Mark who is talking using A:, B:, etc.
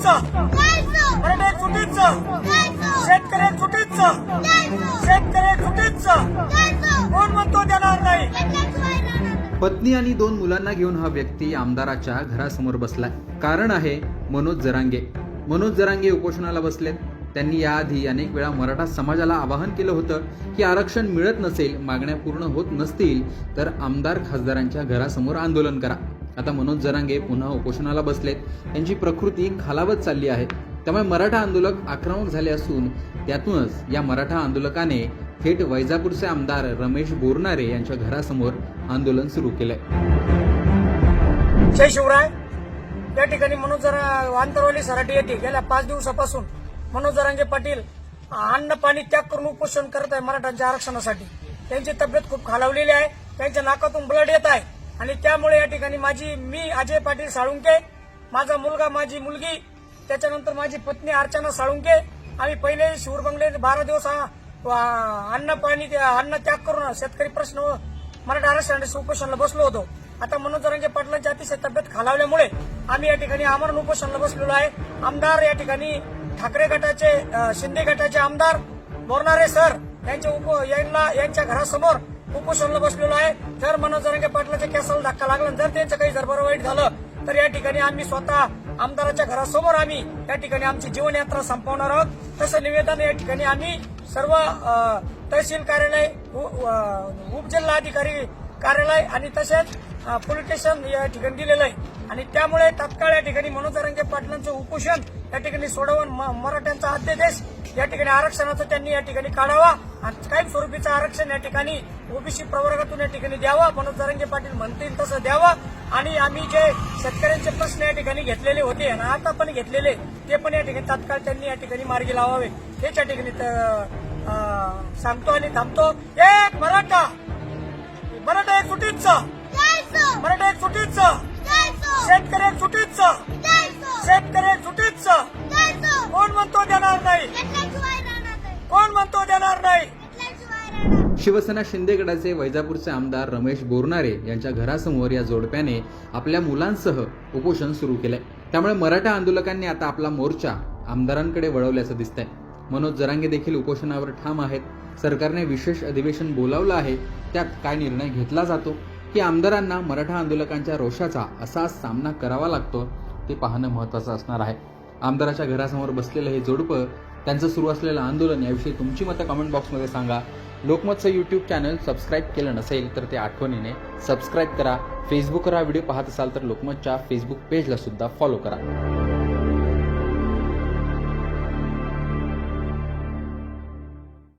A: सुटीचं मराठा सुटीचं शेतकरी सुटीचं शेतकरी सुटीचं कोण म्हणतो देणार नाही।
B: पत्नी आणि 2 मुलांना घेऊन हा व्यक्ती आमदाराच्या घरासमोर बसलाय। कारण आहे मनोज जरांगे। मनोज जरांगे उपोषणाला बसलेत। त्यांनी याआधी अनेक वेळा मराठा समाजाला आवाहन केलं होतं की आरक्षण मिळत नसेल, मागण्या पूर्ण होत नसतील तर आमदार खासदारांच्या घरासमोर आंदोलन करा। आता मनोज जरांगे पुन्हा उपोषणाला बसलेत। त्यांची प्रकृती खालावत चालली आहे। त्यामुळे मराठा आंदोलक आक्रमक झाले असून त्यातूनच या मराठा आंदोलकाने थेट वैजापूरचे आमदार रमेश बोरनारे यांच्या घरासमोर आंदोलन सुरू केलंय।
A: जय शिवराय। या ठिकाणी मनोज आंतरवाली सराटी येथे गेल्या 5 दिवसापासून मनोज जरांगे पाटील अन्न पाणी त्याग करून उपोषण करत आहे मराठ्यांच्या आरक्षणासाठी। त्यांची तब्येत खूप खालावलेली आहे, त्यांच्या नाकातून ब्लड येत आहे आणि त्यामुळे या ठिकाणी मी अजय पाटील साळुंके, माझा मुलगा, माझी मुलगी, त्याच्यानंतर माझी पत्नी अर्चना साळुंके, आम्ही पहिले शिवरबंगले 12 दिवस अन्न त्याग करून शेतकरी प्रश्न मराठा आरक्षणासाठी उपोषणाला बसलो होतो। आता मनोज जरांगे पाटलांची अतिशय तब्येत खालावल्यामुळे आम्ही या ठिकाणी आमरण उपोषणाला बसलेलो आहे। आमदार या ठिकाणी ठाकरे गटाचे, शिंदे गटाचे आमदार बोरनारे सर यांच्या घरासमोर उपोषणाला बसलेलो आहे। जर मनोज जरांगे पाटलाच्या केसाला धक्का लागला, जर त्यांचं काही जर बरं वाईट झालं तर या ठिकाणी आम्ही स्वतः आमदाराच्या घरासमोर आम्ही या ठिकाणी आमची जीवनयात्रा संपवणार आहोत। तसं निवेदन या ठिकाणी आम्ही सर्व तहसील कार्यालय, उपजिल्हाधिकारी कार्यालय आणि तसेच पोलीस स्टेशन या ठिकाणी दिलेलं आहे आणि त्यामुळे तात्काळ या ठिकाणी मनोज जरांगे पाटलांचं उपोषण या ठिकाणी सोडवून मराठ्यांचा अध्यादेश या ठिकाणी आरक्षणाचं त्यांनी या ठिकाणी काढावा आणि कायम स्वरूपीचं आरक्षण या ठिकाणी ओबीसी प्रवर्गातून या ठिकाणी द्यावा, मनोज जरांगे पाटील म्हणतील तसं द्यावा आणि आम्ही जे शेतकऱ्यांचे प्रश्न या ठिकाणी घेतलेले होते आणि आता पण घेतलेले ते पण या ठिकाणी तात्काळ त्यांनी या ठिकाणी मार्गी लावावे हेच या ठिकाणी सांगतो आणि थांबतो। एक मराठा एक सुटीचं मराठा एक सुटीचं शेतकरी एक सुटीचं शेतकरी एक सुटीचं कोण म्हणतो देणार नाही, कोण म्हणतो देणार नाही।
B: शिवसेना शिंदे गटाचे वैजापूरचे आमदार रमेश बोरनारे यांच्या घरासमोर या जोडप्याने आपल्या मुलांसह उपोषण सुरू केलंय। त्यामुळे मराठा आंदोलकांनी आता आपला मोर्चा आमदारांकडे वळवल्याचं दिसतंय। मनोज जरांगे देखील उपोषणावर ठाम आहेत। सरकारने विशेष अधिवेशन बोलावलं आहे, त्यात काय निर्णय घेतला जातो की आमदारांना मराठा आंदोलकांच्या रोषाचा असा सामना करावा लागतो ते पाहणं महत्त्वाचं असणार आहे। आमदाराच्या घरासमोर बसलेलं हे जोडपं, त्यांचं सुरू असलेलं आंदोलन याविषयी तुमची मतं कमेंट बॉक्समध्ये सांगा। लोकमतचं यूट्यूब चॅनल सबस्क्राईब केलं नसेल तर ते आठवणीने सबस्क्राईब करा। फेसबुकवर हा व्हिडिओ पाहत असाल तर लोकमतच्या फेसबुक पेजला सुद्धा फॉलो करा।